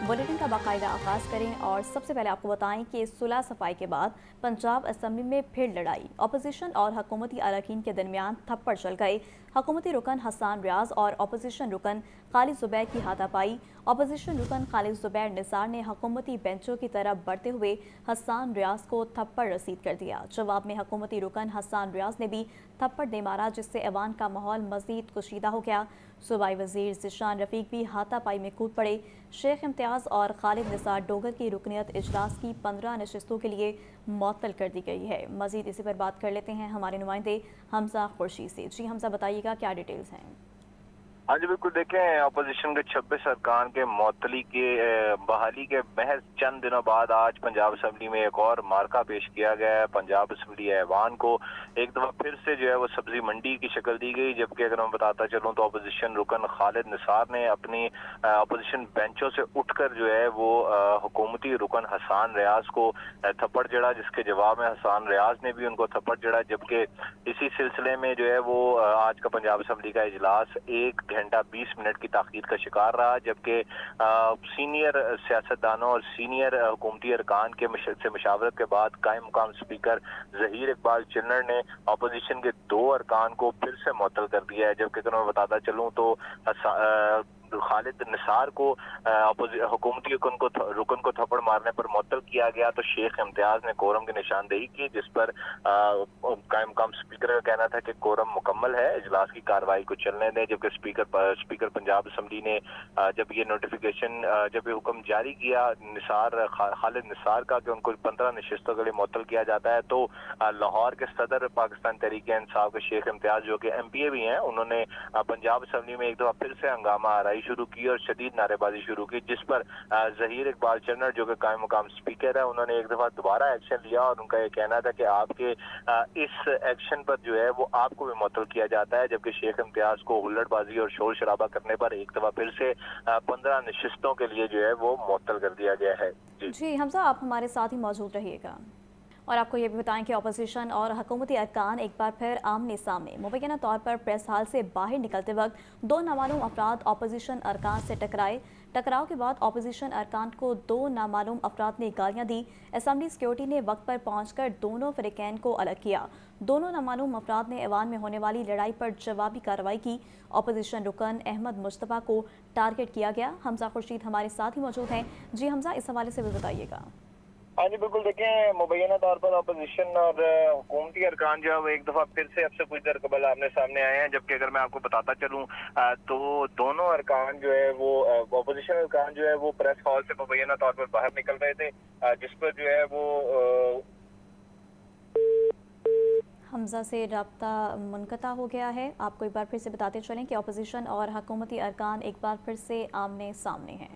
Bulletin का बाकायदा आगाज़ करें और सबसे पहले आपको बताएं कि सुलह सफाई के बाद पंजाब असम्बली में फिर लड़ाई। अपोजिशन और हुकूमती अरकान के दरमियान थप्पड़ चल गए। हुकूमती रुकन हसन रियाज और अपोजिशन रुकन खालिद ज़ुबैर की हाथापाई। अपोजिशन रुकन खालिद ज़ुबैर निसार ने हुकूमती बेंचों की तरफ बढ़ते हुए हसन रियाज को थप्पड़ रसीद कर दिया। जवाब में हुकूमती रुकन हसन रियाज ने भी थप्पड़ दे मारा, जिससे ऐवान का माहौल मजीद कशीदा हो गया। सूबाई वजीर ज़िशान रफीक भी हाथापाई में कूद पड़े। शेख इम्तियाज़ और खालिद निसार डोगर की रुकनियत इजलास की 15 नशिस्तों के लिए मुअत्तल कर दी गई है। मजीद इसी पर बात कर लेते हैं हमारे नुमाइंदे हमजा खुर्शीद से। जी हमजा, बताइएगा क्या डिटेल्स हैं? हाँ जी बिल्कुल, देखें अपोजिशन के 26 अरकान के मुअत्तली के बहाली के महज चंद दिनों बाद आज पंजाब असम्बली में एक और मार्का पेश किया गया है। पंजाब असम्बली ऐवान को एक दफ़ा फिर से जो है वो सब्जी मंडी की शक्ल दी गई, जबकि अगर मैं बताता चलूँ तो अपोजिशन रुकन खालिद निसार ने अपनी अपोजिशन बेंचों से उठकर जो है वो हुकूमती रुकन हसन रियाज को थप्पड़ जड़ा, जिसके जवाब में हसन रियाज ने भी उनको थप्पड़ जड़ा। जबकि इसी सिलसिले में जो है वो आज का पंजाब असम्बली का इजलास 1 घंटा 20 मिनट की ताखीर का शिकार रहा, जबकि सीनियर सियासतदानों और सीनियर हुकूमती अरकान के से मशावरत के बाद कायम मुकाम स्पीकर जहीर इकबाल चिन्नर ने अपोजिशन के 2 अरकान को फिर से मुअत्तल कर दिया है। जबकि अगर मैं बताता चलूँ तो खालिद निसार को हुकूमती रुकन को थप्पड़ मारने पर मुअत्तल किया गया, तो शेख इम्तियाज ने कोरम की निशानदेही की, जिस पर कायम मुकाम स्पीकर का कहना था कि कोरम मुकम्मल है, इजलास की कार्रवाई को चलने दें। जबकि स्पीकर पंजाब असम्बली ने जब ये नोटिफिकेशन जब ये हुक्म जारी किया खालिद निसार का कि उनको 15 नशिस्तों के लिए मुअत्तल किया जाता है, तो लाहौर के सदर पाकिस्तान तहरीक इंसाफ के शेख इम्तियाज जो कि MPA भी हैं, उन्होंने पंजाब असम्बली में एक दफा फिर से हंगामा आराई शुरू की और शदीद नारेबाजी शुरू की, जिस पर जहीर इकबाल चन्नर जो कि कायम मुकाम स्पीकर है, उन्होंने एक दफा दोबारा एक्शन लिया और उनका ये कहना था कि आपके इस एक्शन पर जो है वो आपको भी मुअत्तल किया जाता है। जबकि शेख इम्तियाज को हुल्लड़बाजी और शोर शराबा करने पर एक दफा फिर से 15 नशिस्तों के लिए जो है वो मुअत्तल कर दिया गया है। जी हमजा, आप हमारे साथ ही मौजूद रहिएगा और आपको ये भी बताएं कि अपोजिशन और हुकूमती अरकान एक बार फिर आमने सामने। मुबैना तौर पर प्रेस हाल से बाहर निकलते वक्त 2 नामालूम अफराद अपोजिशन अरकान से टकराए। टकराव के बाद अपोजिशन अरकान को 2 नामालूम अफराद ने गालियां दी। असम्बली सिक्योरिटी ने वक्त पर पहुंचकर दोनों फरीकैन को अलग किया। दोनों नामालूम अफराद ने ऐवान में होने वाली लड़ाई पर जवाबी कार्रवाई की। अपोजिशन रुकन अहमद मुस्तफ़ा को टारगेट किया गया। हमजा खुर्शीद हमारे साथ ही मौजूद हैं। जी हमजा, इस हवाले से भी बताइएगा। हाँ जी बिल्कुल, देखें मुबैना तौर पर अपोजिशन और हुकूमती अरकान जो है वो एक दफा फिर से अब से कुछ देर कबल आमने सामने आए हैं। जबकि अगर मैं आपको बताता चलूँ तो दोनों अरकान जो है वो अपोजिशन अरकान जो है वो प्रेस हॉल से मुबैना तौर पर बाहर निकल रहे थे, जिस पर जो है वो हमजा से रब्ता मुनक़ता हो गया है। आपको एक बार फिर से बताते चलें कि अपोजिशन और हुकूमती अरकान एक बार फिर से आमने सामने हैं।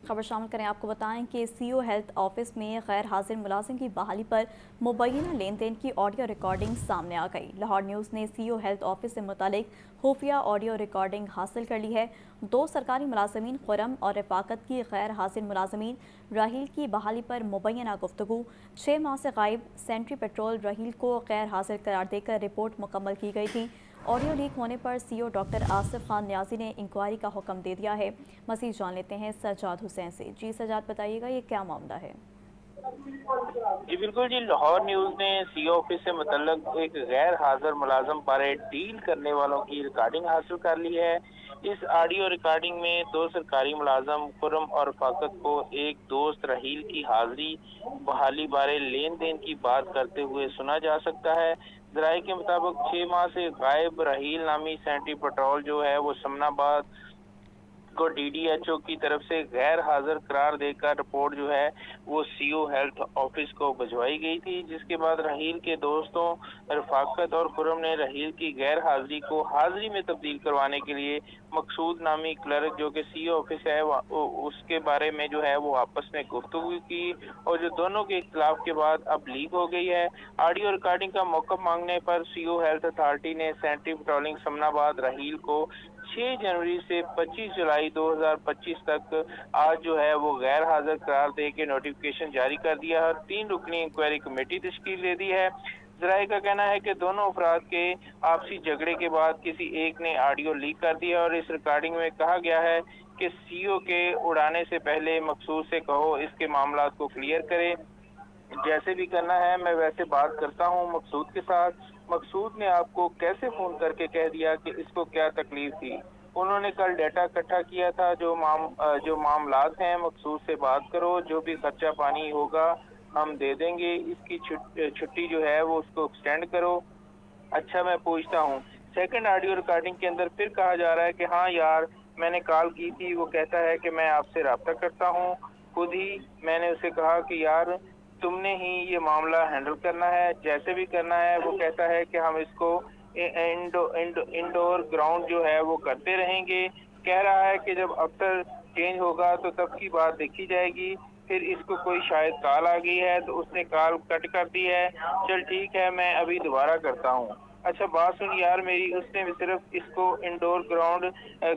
खबर शामिल करें, आपको बताएं कि CO हेल्थ ऑफिस में गैर हाजिर मुलाजिम की बहाली पर मुबैना लेन देन की ऑडियो रिकॉर्डिंग सामने आ गई। लाहौर न्यूज़ ने CO हेल्थ ऑफिस से मुतालिक खुफिया ऑडियो रिकॉर्डिंग हासिल कर ली है। 2 सरकारी मुलाजमीन खुरम और रफाकत की गैर हाजिर मुलाजमीन राहील की बहाली पर मुबैना गुफ्तगू। 6 माह से गायब सेंट्री पेट्रोल राहील को गैर हाजिर करार देकर रिपोर्ट मुकम्मल की गई थी। ऑडियो लीक होने पर CO डॉक्टर आसिफ खान न्याजी ने इंक्वायरी का हुक्म दे दिया है। मज़ीद जान लेते हैं सज्जाद हुसैन से। जी सज्जाद, बताइएगा ये क्या मामला है? जी बिल्कुल जी, लाहौर न्यूज़ ने CO ऑफिस से मुतल्लक एक गैर हाजिर मुलाजम पर डील करने वालों की रिकॉर्डिंग हासिल कर ली है। इस ऑडियो रिकॉर्डिंग में 2 सरकारी मुलाजम खुरम और फाकत को एक दोस्त राहील की हाजिरी बहाली बारे लेन देन की बात करते हुए सुना जा सकता है। जराये के मुताबिक 6 माह से गायब राहील नामी सेंट्री पेट्रोल जो है वो समनाबाद को DDHO की तरफ से गैर हाजिर करार देकर रिपोर्ट जो है वो CO हेल्थ ऑफिस को भिजवाई गई थी, जिसके बाद राहील के दोस्तों रफाकत और खुरम ने राहील की गैर हाजिरी को हाजिरी में तब्दील करवाने के लिए मकसूद नामी क्लर्क जो कि CO ऑफिस है उसके बारे में जो है वो आपस में गुफ्तगू की और जो दोनों के इख्तिलाफ के बाद अब लीक हो गई है। ऑडियो रिकॉर्डिंग का मौका मांगने पर CO हेल्थ अथॉरिटी ने सेंट्री पेट्रोलिंग समनाबाद राहील को 6 जनवरी से 25 जुलाई 2025 तक आज जो है वो गैर हाजिर करार दे के नोटिफिकेशन जारी कर दिया और 3 रुकनी इंक्वायरी कमेटी तश्कील दे दी है। जराये का कहना है कि दोनों अफराद के आपसी झगड़े के बाद किसी एक ने ऑडियो लीक कर दिया और इस रिकॉर्डिंग में कहा गया है कि सीईओ के उड़ाने से पहले मकसूद से कहो इसके मामलात को क्लियर करे। जैसे भी करना है मैं वैसे बात करता हूँ मकसूद के साथ। मकसूद ने आपको कैसे फ़ोन करके कह दिया कि इसको क्या तकलीफ थी? उन्होंने कल डाटा इकट्ठा किया था। जो मामलात हैं मकसूद से बात करो, जो भी खर्चा पानी होगा हम दे देंगे। इसकी छुट्टी जो है वो उसको एक्सटेंड करो। अच्छा मैं पूछता हूँ, सेकंड ऑडियो रिकॉर्डिंग के अंदर फिर कहा जा रहा है कि हाँ यार मैंने कॉल की थी, वो कहता है कि मैं आपसे रब्ता करता हूँ। खुद ही मैंने उसे कहा कि यार तुमने ही ये मामला हैंडल करना है, जैसे भी करना है। वो कहता है कि हम इसको इंडोर ग्राउंड जो है वो करते रहेंगे। कह रहा है कि जब अफसर चेंज होगा तो तब की बात देखी जाएगी। फिर इसको कोई शायद कॉल आ गई है तो उसने कॉल कट कर दी है। चल ठीक है मैं अभी दोबारा करता हूँ। अच्छा बात सुन यार मेरी, उसने भी सिर्फ इसको इंडोर ग्राउंड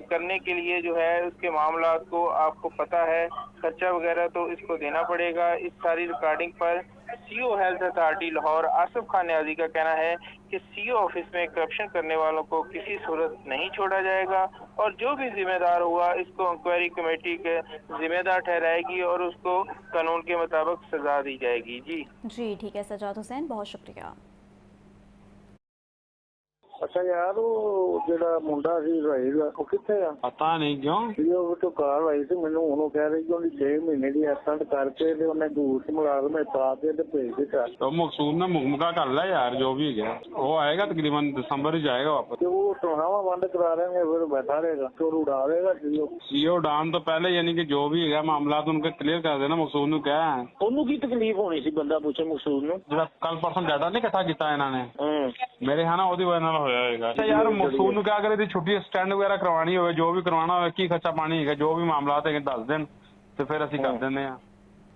करने के लिए जो है उसके मामलात को आपको पता है खर्चा वगैरह तो इसको देना पड़ेगा। इस सारी रिकॉर्डिंग पर CEO health authority Lahore Asif Khan Niazi का कहना है कि सीईओ ऑफिस में करप्शन करने वालों को किसी सूरत नहीं छोड़ा जाएगा और जो भी जिम्मेदार हुआ इसको इंक्वायरी कमेटी के जिम्मेदार ठहराएगी और उसको कानून के मुताबिक सजा दी जाएगी। जी ठीक है सजाद हुसैन, बहुत शुक्रिया। ਅੱਛਾ ਯਾਰ ਉਹ ਜਿਹੜਾ ਮੁੰਡਾ ਸੀ ਰਾਈਜ਼ ਉਹ ਕਿੱਥੇ ਆ? ਪਤਾ ਨਹੀਂ ਕਿਉਂ ਉਹ ਤੋਂ ਕਾਲ ਆਈ ਸੀ ਮੈਨੂੰ, ਉਹਨੂੰ ਕਹਿ ਰਹੀ ਕਿ ਉਹਦੀ 6 ਮਹੀਨੇ ਦੀ ਐਕਸਟੈਂਡ ਕਰਕੇ ਤੇ ਉਹਨੇ ਗੂਠ ਮੁਲਾਜ਼ਮ ਪਾ ਕੇ ਤੇ ਭੇਜ ਦਿੱਤਾ। तो मकसूद ने मुकमका कर लिया यार, जो भी है वो आएगा तकरीबन दिसंबर ही जाएगा वापस। ਤੇ ਉਹ ਟਰਾਵਾ ਬੰਦ ਕਰਾ ਦੇਣਗੇ ਫਿਰ ਬੈਠਾ ਰਹੇਗਾ ਤੇ ਉਹ ਉਡਾ ਦੇਗਾ सीओ डाउन तो पहले यानी कि जो भी है मामला उनके क्लियर कर देना। मकसूद ने क्या है ਉਹਨੂੰ ਕੀ ਤਕਲੀਫ ਹੋਣੀ ਸੀ ਬੰਦਾ ਪੁੱਛੇ ਮਕਸੂਦ ਨੂੰ ਜਿਹੜਾ ਕੱਲ ਪਰਸੋਂ ਡਾਟਾ ਨਹੀਂ ਇਕੱਠਾ ਕੀਤਾ ਇਹਨਾਂ ਨੇ ਮੇਰੇ ਖਿਆਲ ਨਾਲ ਉਹਦੀ ਵਜ੍ਹਾ ਨਾਲ ਹੋਇਆ ਹੋਏਗਾ। ਅੱਛਾ ਯਾਰ ਮਕਸੂਦ ਨੂੰ ਕਿਆ ਕਰੇ ਦੀ ਛੁੱਟੀ ਸਟੈਂਡ ਵਗੈਰਾ ਕਰਵਾਉਣੀ ਹੋਵੇ, ਜੋ ਵੀ ਕਰਵਾਉਣਾ ਹੋਵੇ, ਕੀ ਖਰਚਾ ਪਾਣੀ ਹੈਗਾ, ਜੋ ਵੀ ਮਾਮਲਾਤ ਹੈਗੇ ਦੱਸ ਦੇਣ ਤੇ ਫਿਰ ਅਸੀਂ ਕਰ ਦਿੰਦੇ ਆ।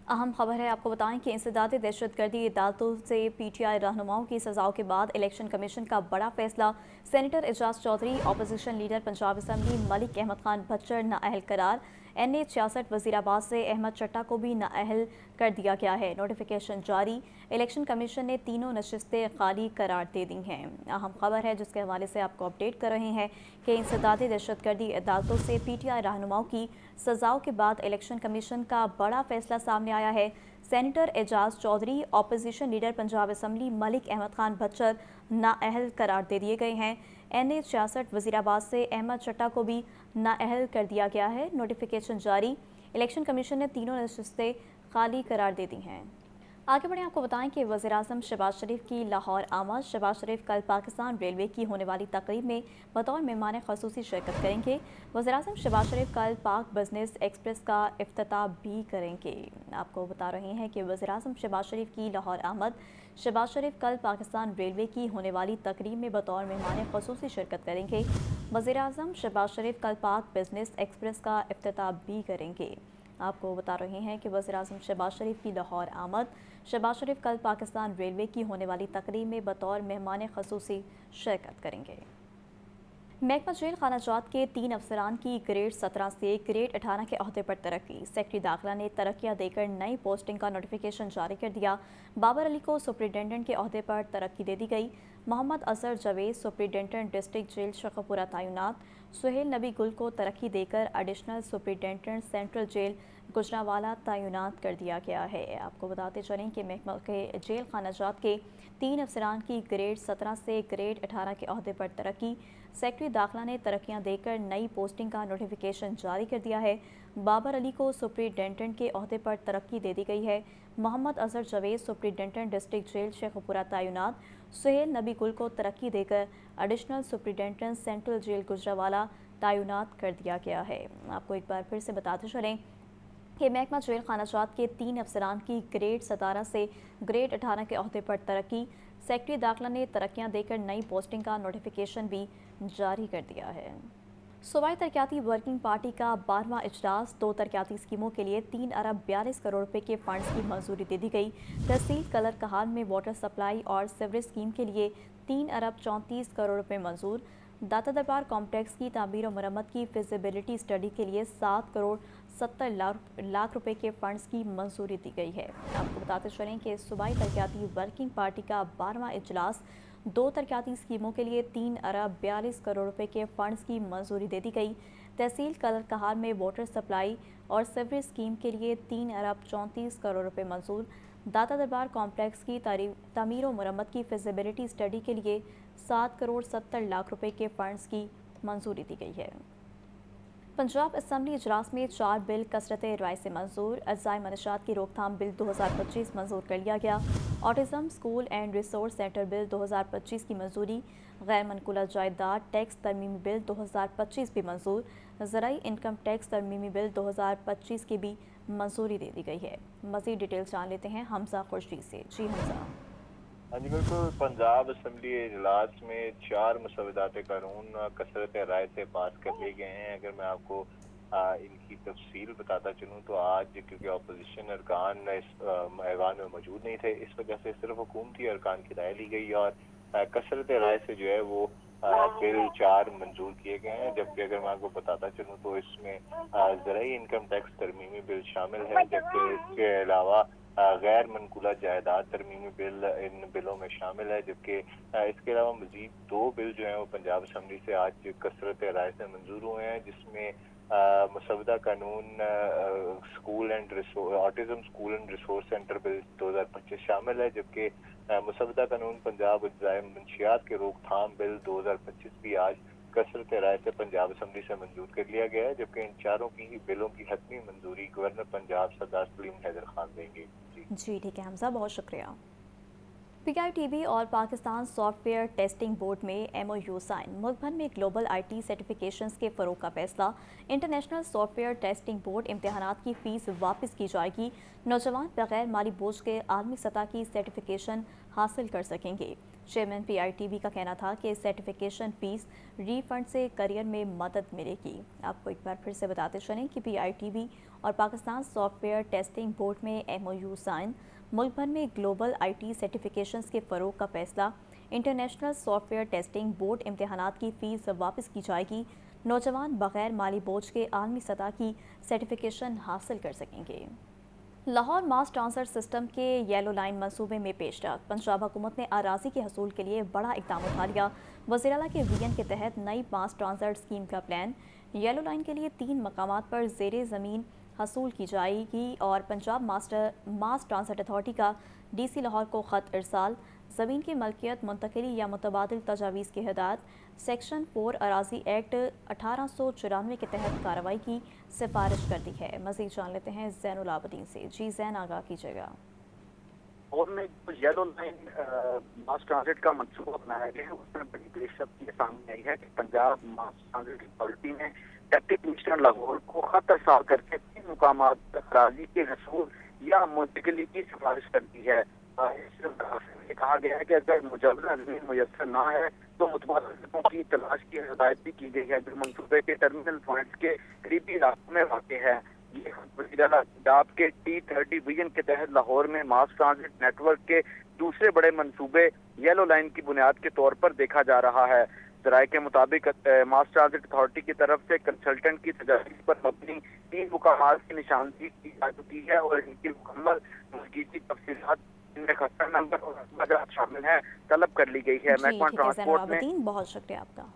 अहम खबर है, आपको बताएं कि इंसदादी दहशतगर्दी अदालतों से पीटीआई रहनुमाओं की सजाओं के बाद इलेक्शन कमीशन का बड़ा फैसला। Senator Ejaz Chaudhry, opposition leader Punjab assembly Malik Ahmad Khan Bhachar नाअहल करार। NA-66 वजीराबाद से अहमद चट्टा को भी नाअहल कर दिया गया है। नोटिफिकेशन जारी। इलेक्शन कमीशन ने तीनों नशिस्तें खाली करार दे दी हैं। अहम खबर है जिसके हवाले से आपको अपडेट कर रहे हैं कि इंसदादी दहशतगर्दी अदालतों से पीटीआई रहनुमाओं की सजाओं के बाद इलेक्शन कमीशन का बड़ा फैसला सामने आया है। Senator Ejaz Chaudhry, opposition leader Punjab assembly Malik Ahmad Khan Bhachar नाअहल करार दे दिए गए हैं। NA-66 वजीराबाद से अहमद चट्टा को भी नाअहल कर दिया गया है। नोटिफिकेशन जारी। इलेक्शन कमीशन ने तीनों नशिस्तें खाली करार दे दी हैं। आगे बढ़े, आपको बताएं कि वज़ीर-ए-आज़म शहबाज शरीफ की लाहौर आमद। शहबाज शरीफ कल पाकिस्तान रेलवे की होने वाली तकरीब में बतौर मेहमान ख़ुसूसी शिरकत करेंगे। वज़ीर-ए-आज़म शहबाज शरीफ कल पाक बिजनेस एक्सप्रेस का इफ्तिताह भी करेंगे। आपको बता रहे हैं कि वज़ीर-ए-आज़म शहबाज शरीफ की लाहौर आमद। शहबाज शरीफ कल पाकिस्तान रेलवे की होने वाली तकरीब में बतौर मेहमान ख़ुसूसी शिरकत करेंगे। वज़ीर-ए-आज़म शहबाज शरीफ कल पाक बिजनेस एक्सप्रेस का इफ्तिताह भी करेंगे। आपको बता रहे हैं कि वज़ीर-ए-आज़म शहबाज शरीफ की लाहौर आमद। शहबाज शरीफ कल पाकिस्तान रेलवे की होने वाली तकरीब में बतौर मेहमान ख़ुसूसी शिरकत करेंगे। महकमा जेल खानाजात के 3 अफसरान की ग्रेड 17 से ग्रेड 18 के अहदे पर तरक्की। सेक्रेटरी दाखिला ने तरक्कियाँ देकर नई पोस्टिंग का नोटिफिकेशन जारी कर दिया। बाबर अली को सुप्रिटेंडेंट के अहदे पर तरक्की दे दी गई। Mohammad Asar Javed superintendent district jail Sheikhupura तैनात। सुहेल नबी गुल को तरक्की देकर additional superintendent central jail Gujranwala तैनात कर दिया गया है। आपको बताते चलें कि महकमा के जेल खानाजात के 3 अफसरान की ग्रेड 17 से ग्रेड 18 के अहदे पर तरक्की। सेक्रेटरी दाखिला ने तरक्कियां देकर नई पोस्टिंग का नोटिफिकेशन जारी कर दिया है। बाबर अली को सुप्रिटेंडेंट के अहदे पर तरक्की दे दी गई है। Mohammad Asar Javed superintendent district jail Sheikhupura तैनात। सुहेल नबी गुल को तरक्की देकर additional superintendent central jail Gujranwala तैनात कर दिया गया है। आपको एक बार फिर से बताते चलें कि महकमा जेल खानाजात के 3 अफसरान की ग्रेड 17 से ग्रेड 18 के अहदे पर तरक्की। सेक्रेटरी दाखिला ने तरक्कियां देकर नई पोस्टिंग का नोटिफिकेशन भी जारी कर दिया है। सूबाई तरक्याती वर्किंग पार्टी का 12वां इजलास। 2 तरक्याती स्कीमों के लिए 3 अरब 42 करोड़ रुपए के फंड्स की मंजूरी दे दी गई। तहसील कलर कहाल में वाटर सप्लाई और सीवरेज स्कीम के लिए 3 अरब 34 करोड़ रुपए मंजूर। दाता दरबार कॉम्प्लेक्स की तामीर और मरम्मत की फिजिबिलिटी स्टडी के लिए 7 करोड़ 70 लाख रुपए के फंड्स की मंजूरी दी गई है। आपको बताते चलें कि सूबाई तरक्याती वर्किंग पार्टी का 12वां इजलास। 2 तरक्याती स्कीमों के लिए 3 अरब 42 करोड़ रुपए के फंड्स की मंजूरी दे दी गई। तहसील कलर कहार में वाटर सप्लाई और सीवरेज स्कीम के लिए 3 अरब 34 करोड़ रुपए मंजूर। दाता दरबार कॉम्प्लेक्स की तामीर और मुरम्मत की फिजिबिलिटी स्टडी के लिए 7 करोड़ 70 लाख रुपए के फंड्स की मंजूरी दी गई है। पंजाब असम्बली इजलास में 4 बिल कसरत राय से मंजूर। अज़ाई मनशात की रोकथाम बिल 2025 मंजूर कर लिया गया। Autism school and resource centre bill 2025 की मंजूरी। गैर मनकुला जायदाद टैक्स तरमीमी बिल 2025 भी मंजूर। ज़राई इनकम टैक्स तरमीमी बिल 2025 की भी मंजूरी दे दी गई है। मज़ीद डिटेल जान लेते हैं हमजा खुर्शीद से। जी हमजा। हाँ जी बिल्कुल, पंजाब असम्बली इजलास में 4 मसवदात कानून कसरत राय से पास कर लिए गए हैं। अगर मैं आपको इनकी तफसील बताता चलूँ तो आज क्योंकि अपोजिशन अरकान इस ऐवान में मौजूद नहीं थे, इस वजह से सिर्फ हुकूमती अरकान की राय ली गई और कसरत राय से जो है वो बिल 4 मंजूर किए गए हैं। जबकि अगर मैं आपको बताता चलूँ तो इसमें ज़राई इनकम टैक्स तरमीमी बिल शामिल है, जबकि इसके अलावा गैर मनकुला जायदाद तरमीमी बिल इन बिलों में शामिल है। जबकि इसके अलावा मजीद 2 बिल जो हैं वो पंजाब असम्बली से आज कसरत राय से मंजूर हुए हैं, जिसमें मसवदा कानून school and autism school and resource centre bill 2025 शामिल है। जबकि मसवदा कानून पंजाब अज़ाई मंशियात के रोकथाम बिल 2025 भी आज कसरत राय से पंजाब असम्बली से मंजूर कर लिया गया है। जबकि इन चारों की ही बिलों की हतमी मंजूरी गवर्नर पंजाब सरदार सलीम हैदर खान देंगे। जी ठीक है हमजा, बहुत शुक्रिया। PITB और पाकिस्तान सॉफ्टवेयर टेस्टिंग बोर्ड में MOU साइन। मुल्क भर में ग्लोबल IT सर्टिफिकेशंस के फ़रोग़ का फैसला। इंटरनेशनल सॉफ्टवेयर टेस्टिंग बोर्ड इम्तहानात की फ़ीस वापस की जाएगी। नौजवान बगैर माली बोझ के आलमी सतह की सर्टिफिकेशन हासिल कर सकेंगे। चेयरमैन PITB का कहना था कि सर्टिफिकेशन फ़ीस रिफंड से करियर में मदद मिलेगी। आपको एक बार फिर से बताते चलें कि PITB और पाकिस्तान सॉफ्टवेयर टेस्टिंग बोर्ड में MOU साइन। मुल्क भर में ग्लोबल IT सर्टिफिकेशंस के फ़रोग़ का फैसला। इंटरनेशनल सॉफ्टवेयर टेस्टिंग बोर्ड इम्तहानात की फ़ीस वापस की जाएगी। नौजवान बगैर माली बोझ के आलमी सतह की सर्टिफिकेशन हासिल कर सकेंगे। लाहौर मास ट्रांसफ़र सिस्टम के येलो लाइन मंसूबे में पेशरफ। पंजाब हुकूमत ने अराजी के हसूल के लिए बड़ा इक़दाम उठा लिया। वज़ीर आला के विजन के तहत नई मास ट्रांसफ़र स्कीम का प्लान। येलो लाइन के लिए 3 मकामात पर ज़ेरे ज़मीन हसूल की जाएगी और पंजाब मास ट्रांसपोर्ट अथॉरिटी का DC लाहौर को ख़त इरसाल। ज़मीन की मलकियत मुंतकिली या मुतबादिल तजावीज़ की हिदायत। सेक्शन 4 अराजी एक्ट 1894 के तहत कार्रवाई की सिफारिश कर दी है। मज़ीद जान लेते हैं ज़ैनुल आबदीन से। जी ज़ैन, आगाह कीजिएगा। और में जो येलो लाइन मास ट्रांजिट का मंसूबा बनाया गया है उसमें बड़ी पेशरफ ये सामने आई है कि पंजाब मास ट्रांजिट अथॉरिटी ने डिप्टी कमिश्नर लाहौर को खत इरसाल करके 3 मुकामात पर अराजी के हसूल या मुंतकिली की सिफारिश कर दी है। कहा गया है कि अगर मुजवजा जमीन मुयस्सर ना है तो मुतबादिलों की तलाश की हिदायत भी की गई है जो मंसूबे के टर्मिनल पॉइंट्स के करीबी इलाकों में वाक़ है। ये पंजाब के T30 विजन के तहत लाहौर में मास ट्रांजिट नेटवर्क के दूसरे बड़े मंसूबे येलो लाइन की बुनियाद के तौर पर देखा जा रहा है। ज़राए के मुताबिक मास ट्रांजिट अथॉरिटी की तरफ से कंसल्टेंट की तजावीज़ पर अपनी 3 मुकामात की निशानदेही की जा चुकी है और इनकी मुकम्मल मज़ीदी तफसीलात इनमें खसरा नंबर और अखबार शामिल हैं तलब कर ली गई है। महकमा ट्रांसपोर्ट ने बहुत शुक्रिया आपका।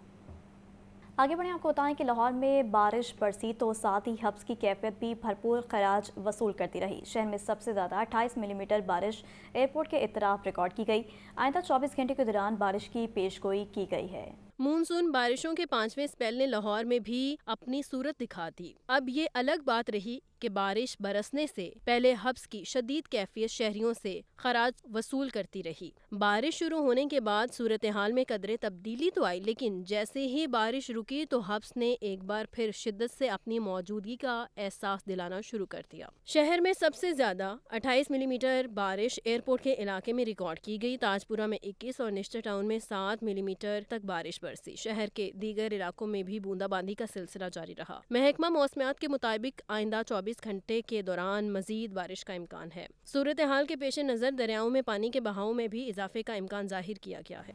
आगे बढ़े, आपको बताएं कि लाहौर में बारिश बरसी तो साथ ही हब्स की कैफियत भी भरपूर खराज वसूल करती रही। शहर में सबसे ज़्यादा 28 मिलीमीटर बारिश एयरपोर्ट के इतराफ रिकॉर्ड की गई। आइंदा 24 घंटे के दौरान बारिश की पेशगोई की गई है। मानसून बारिशों के 5वें स्पेल ने लाहौर में भी अपनी सूरत दिखा दी। अब ये अलग बात रही कि बारिश बरसने से पहले हब्स की शदीद कैफियत शहरियों से खराज वसूल करती रही। बारिश शुरू होने के बाद सूरत हाल में कदरे तब्दीली तो आई, लेकिन जैसे ही बारिश रुकी तो हब्स ने एक बार फिर शिद्दत से अपनी मौजूदगी का एहसास दिलाना शुरू कर दिया। शहर में सबसे ज्यादा 28 मिलीमीटर बारिश एयरपोर्ट के इलाके में रिकॉर्ड की गई। ताजपुरा में 21 और निश्चित टाउन में 7 मिलीमीटर तक बारिश बरसी। शहर के दीगर इलाकों में भी बूंदाबांदी का सिलसिला जारी रहा। महकमा मौसमियात के मुताबिक आइंदा 24 घंटे के दौरान मजीद बारिश का इम्कान है। सूरत हाल के पेश नज़र दरियाओं में पानी के बहाव में भी इजाफे का इम्कान जाहिर किया गया है।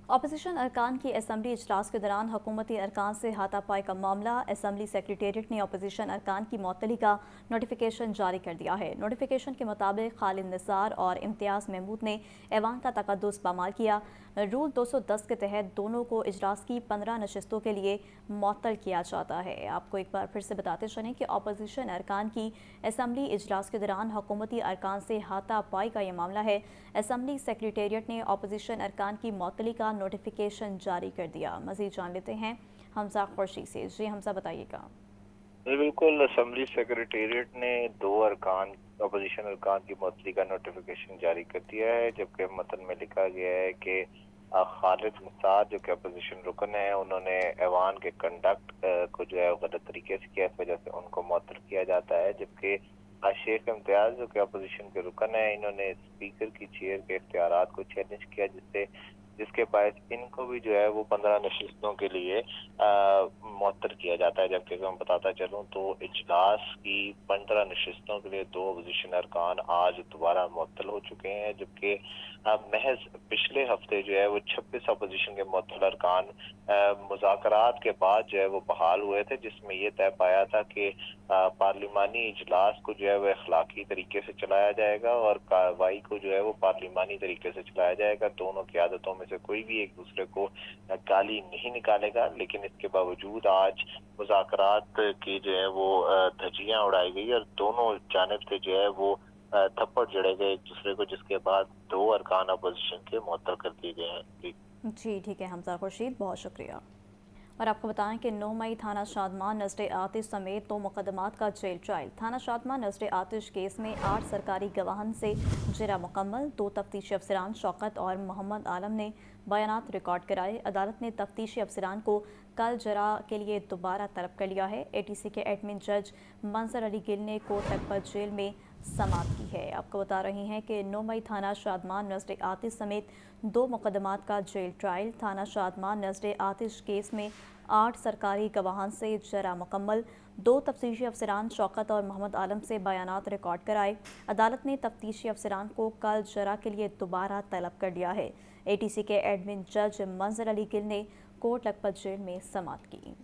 अपोजिशन अरकान की असम्बली इजलास के दौरान हुकूमती अरकान से हाथापाई का मामला। असम्बली सेक्रेटेरिएट ने अपोजिशन अरकान की मुअत्तली का नोटिफिकेशन जारी कर दिया है। नोटिफिकेशन के मुताबिक खालिद निसार और इम्तियाज़ महमूद ने ऐवान का तकद्दुस पामाल किया। रूल 210 के तहत दोनों को इजलास की 15 नशिस्तों के लिए मुअत्तल किया जाता है। आपको एक बार फिर से बताते चलें कि अपोजिशन अरकान की असम्बली इजलास के दौरान हुकूमती अरकान से हाथापाई का ये मामला है। असम्बली सेक्रेटेरिएट ने अपोजिशन अरकान की मुअत्तली का नोटिफिकेशन जारी कर दिया। मज़ीद जान लेते हैं हमजा खुर्शीद से। जी हमजा, बताइएगा। बिल्कुल, असम्बली सेक्रेटेरिएट ने 2 अपोजिशन अरकान की मुअत्तली का नोटिफिकेशन जारी कर दिया है, जबकि मतन में लिखा गया है कि खालिद मुसाद जो कि अपोजिशन रुकन है, उन्होंने ऐवान के कंडक्ट को जो है गलत तरीके से किया, इस वजह से उनको मुअत्तल किया जाता है। जबकि शेख इम्तियाज जो कि अपोजिशन के रुकन है, इन्होंने स्पीकर की चेयर के इख्तियारात को चैलेंज किया, जिसके बायस इनको भी जो है वो 15 नशिस्तों के लिए मुअत्तल किया जाता है। जबकि मैं बताता चलूँ तो इजलास की 15 नशिस्तों के लिए 2 अपोजिशन अरकान आज दोबारा मुअत्तल हो चुके हैं, जबकि महज पिछले हफ्ते जो है वो 26 अपोजिशन के मुअत्तल अरकान मुज़ाकरात के बाद जो है वो बहाल हुए थे, जिसमें ये तय पाया था कि पार्लिमानी इजलास को जो है वो अखलाकी तरीके से चलाया जाएगा और कार्रवाई को जो है वो पार्लिमानी तरीके से चलाया जाएगा। दोनों की आदतों में से कोई भी एक दूसरे को गाली नहीं निकालेगा, लेकिन इसके बावजूद आज मुज़ाकरात की जो है वो धज्जियां उड़ाई गई और दोनों जानिब से जो है वो थप्पड़ जड़े गए एक दूसरे को, जिसके बाद 2 अरकान अपोजिशन के मुअत्तल कर दिए गए हैं। जी ठीक है हमजा खुर्शीद, बहुत शुक्रिया। और आपको बताएं कि 9 मई थाना शादमान नज़र आतिश समेत 2 मुकदमात का जेल ट्रायल। थाना शादमान नज़र आतिश केस में 8 सरकारी गवाहन से जरा मुकम्मल। 2 तफ्तीशी अफसरान शौकत और मोहम्मद आलम ने बयानात रिकॉर्ड कराए। अदालत ने तफ्तीशी अफसरान को कल जरा के लिए दोबारा तलब कर लिया है। ATC के एडमिन जज मंजर अली गिल ने कोट लखपत जेल में समात की है। आपको बता रही हैं कि 9 मई थाना शादमान नज़र आतिश समेत 2 मुकदमात का जेल ट्रायल। थाना शादमान नज़र आतिश केस में 8 सरकारी गवाहान से जरा मुकम्मल। 2 तफ्तीशी अफसरान शौकत और मोहम्मद आलम से बयानात रिकॉर्ड कराए। अदालत ने तफ्तीशी अफसरान को कल जरा के लिए दोबारा तलब कर लिया है। ATC के एडमिन जज मंजर अली गिल ने कोट लखपत जेल में समात की।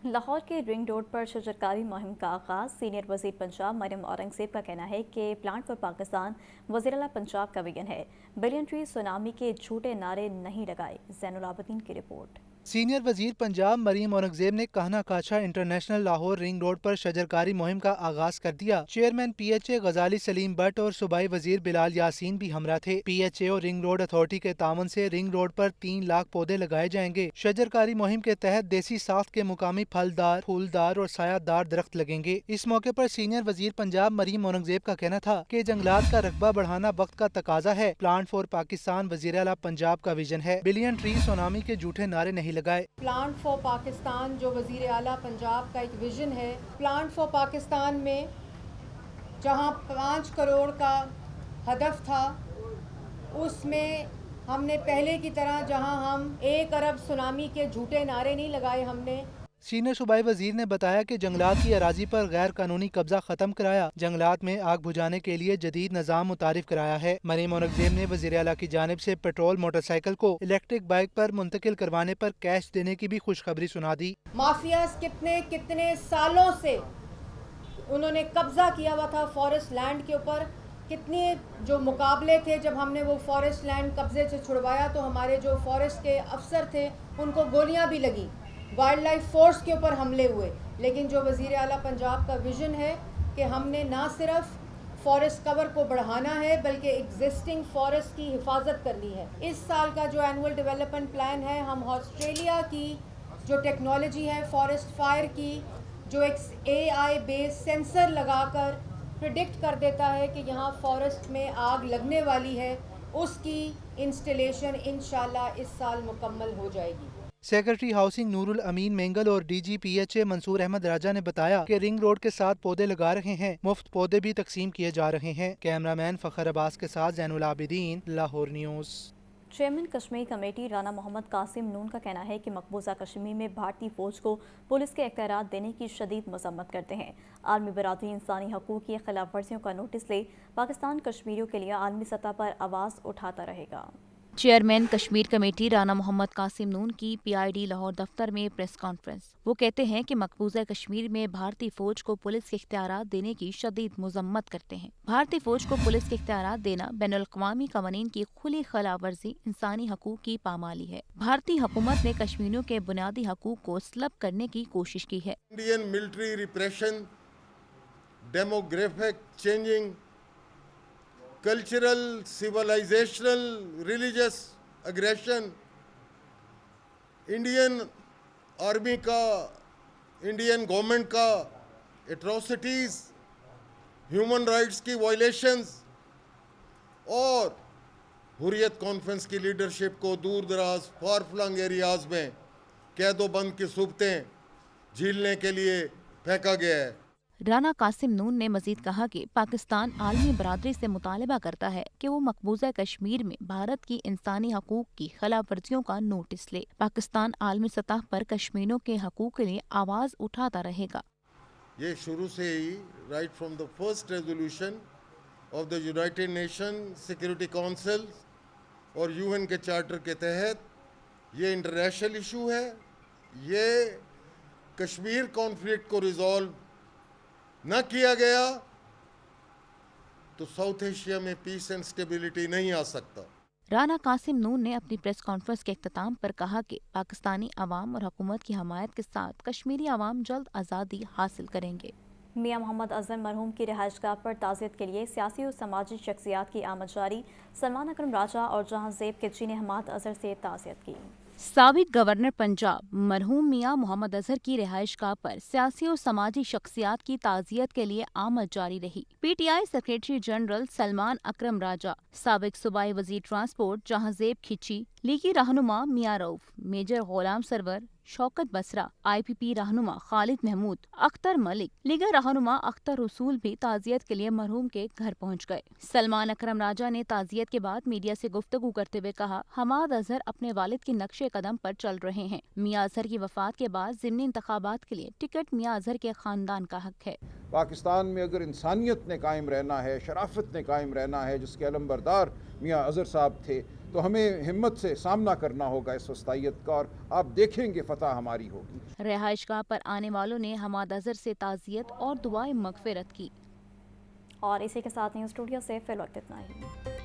लाहौर के रिंग रोड पर शजरकारी मुहिम का आगाज़। सीनियर वज़ीर पंजाब मरियम औरंगज़ेब का कहना है कि प्लांट फॉर पाकिस्तान वज़ीर आला पंजाब का विजन है। बिलियन ट्री सुनामी के झूठे नारे नहीं लगाए। ज़ैनुल आबिदीन की रिपोर्ट। सीनियर वजीर पंजाब मरियम औरंगज़ेब ने कहना काछा इंटरनेशनल लाहौर रिंग रोड पर शजरकारी मुहिम का आगाज कर दिया। चेयरमैन PHA गजाली सलीम भट्ट और सूबाई वजीर बिलाल यासीन भी हमरा थे। PHA और रिंग रोड अथॉरिटी के तावन से रिंग रोड पर 3 लाख पौधे लगाए जाएंगे। शजरकारी मुहिम के तहत देसी साख्त के मुकामी फलदार, फूलदार और सायादार दरख्त लगेंगे। इस मौके पर सीनियर वजीर पंजाब मरियम औरंगज़ेब का कहना था कि जंगलात का रकबा बढ़ाना वक्त का तकाजा है। प्लांट फॉर पाकिस्तान वज़ीर आला पंजाब का विजन है। बिलियन ट्री सुनामी के झूठे नारे नहीं लगाए। प्लांट फॉर पाकिस्तान जो वज़ीर आला पंजाब का एक विजन है। प्लांट फॉर पाकिस्तान में जहां 5 करोड़ का हदफ था, उसमें हमने पहले की तरह जहां हम 1 अरब सुनामी के झूठे नारे नहीं लगाए। हमने सीनियर सूबाई वजीर ने बताया कि जंगलात की अराजी पर गैर कानूनी कब्जा खत्म कराया। जंगलात में आग बुझाने के लिए जदीद निज़ाम मुतारिफ कराया है। मरियम औरंगज़ेब ने वज़ीर आला की जानिब से पेट्रोल मोटरसाइकिल को इलेक्ट्रिक बाइक पर मुंतकिल करवाने पर कैश देने की भी खुशखबरी सुना दी। माफियाज कितने सालों से उन्होंने कब्जा किया हुआ था फॉरेस्ट लैंड के ऊपर। कितने जो मुकाबले थे, जब हमने वो फॉरेस्ट लैंड कब्जे से छुड़वाया तो हमारे जो फॉरेस्ट के अफसर थे उनको गोलियां भी लगी, वाइल्ड लाइफ फोर्स के ऊपर हमले हुए। लेकिन जो वज़ीर आला पंजाब का विजन है कि हमने ना सिर्फ फॉरेस्ट कवर को बढ़ाना है बल्कि एग्जिस्टिंग फॉरेस्ट की हिफाजत करनी है। इस साल का जो एनुअल डेवलपमेंट प्लान है, हम ऑस्ट्रेलिया की जो टेक्नोलॉजी है फॉरेस्ट फायर की, जो एक AI बेस्ड सेंसर लगाकर प्रिडिक्ट कर देता है कि यहाँ फॉरेस्ट में आग लगने वाली है, उसकी इंस्टॉलेशन इंशाल्लाह इस साल मुकम्मल हो जाएगी। सेक्रेटरी हाउसिंग नूरुल अमीन मेंगल और DG PHA मंसूर अहमद राजा ने बताया कि रिंग रोड के साथ पौधे लगा रहे हैं। मुफ्त पौधे भी तकसीम किए जा रहे हैं। कैमरामैन फखर अब्बास के साथ Zainul Abideen, Lahore news. Chairman Kashmir committee Rana Muhammad Qasim Noon का कहना है कि मकबूजा कश्मीर में भारतीय फौज को पुलिस के इख्तियारात देने की शदीद मजम्मत करते हैं। आलमी बरादरी इंसानी हकूक़ की खिलाफ वर्जियों का नोटिस ले पाकिस्तान कश्मीरियों के लिए आलमी सतह पर आवाज़ उठाता रहेगा। चेयरमैन कश्मीर कमेटी राना मोहम्मद कासिम नून की PID लाहौर दफ्तर में प्रेस कॉन्फ्रेंस। वो कहते हैं कि मकबूजा कश्मीर में भारतीय फौज को पुलिस के इख्तियारात देने की शदीद मजम्मत करते हैं। भारतीय फौज को पुलिस के इख्तियारात देना बैनुल-अक़वामी कवानीन की खुली खिलाफवर्जी, इंसानी हकूक की पामाली है। भारतीय हुकूमत ने कश्मीरियों के बुनियादी हकूक को स्लब करने की कोशिश की है। Indian military repression, demographic changing, cultural, civilisational, religious aggression, Indian army का, इंडियन गवर्नमेंट का एट्रोसिटीज, ह्यूमन राइट्स की वायलेशंस और हुर्रियत कॉन्फ्रेंस की लीडरशिप को दूर दराज फार फ्लंग एरियाज में कैदोबंद की सूबतें झीलने के लिए फेंका गया है। राना कासिम नून ने मजीद कहा कि पाकिस्तान आलमी बरादरी से मुतालबा करता है कि वो मकबूजा कश्मीर में भारत की इंसानी हकूक की खिलाफ वर्जियों का नोटिस ले। पाकिस्तान आलमी सतह पर कश्मीरियों के हकूक के लिए आवाज उठाता रहेगा। ये शुरू से ही right from the first resolution of the united nation security council और UN के चार्टर के तहत ये इंटरनेशनल इशू है। ये कश्मीर कॉन्फ्लिक्ट को रिजॉल्व न किया गया तो साउथ एशिया में पीस एंड स्टेबिलिटी नहीं आ सकता। राना कासिम नून ने अपनी प्रेस कॉन्फ्रेंस के इख्तिताम पर कहा कि पाकिस्तानी अवाम और हुकूमत की हमायत के साथ कश्मीरी अवाम जल्द आज़ादी हासिल करेंगे। मियां मोहम्मद अजहर मरहूम की रिहाइशगाह पर ताज़ियत के लिए सियासी और समाजी शख्सियात की आमद जारी। सलमान अकरम राजा और जहांज़ेब खिची ने हमाद अजहर से ताज़ियत की। साबिक गवर्नर पंजाब मरहूम मियां मोहम्मद अजहर की रिहाइशगाह पर सियासी और समाजी शख्सियात की ताज़ियत के लिए आमद जारी रही। PTI सेक्रेटरी जनरल सलमान अकरम राजा, साबिक सूबाई वजीर ट्रांसपोर्ट जहांज़ेब खिची, लीगी रहनुमा मियां रऊफ, मेजर गुलाम सरवर, शौकत बसरा, IPP रहनुमा खालिद महमूद, अख्तर मलिक, लीगर रहनुमा अख्तर रसूल भी ताज़ियत के लिए मरहूम के घर पहुंच गए। सलमान अकरम राजा ने ताज़ियत के बाद मीडिया से गुफ्तगू करते हुए कहा, हमाद अजहर अपने वालिद के नक्शे कदम पर चल रहे हैं। मियां अजहर की वफात के बाद ज़िमनी इंतखाबात के लिए टिकट मियां अजहर के खानदान का हक है। पाकिस्तान में अगर इंसानियत ने कायम रहना है, शराफत ने कायम रहना है, जिसके अलमबरदार मियां अजहर साहब थे, तो हमें हिम्मत से सामना करना होगा इस वस्तायत का और आप देखेंगे फतह हमारी होगी। रिहाइशगाह पर आने वालों ने हमाद अजहर से ताज़ियत और दुआए मगफिरत की। और इसी के साथ न्यूज़ स्टूडियो से फिल वक्त इतना ही।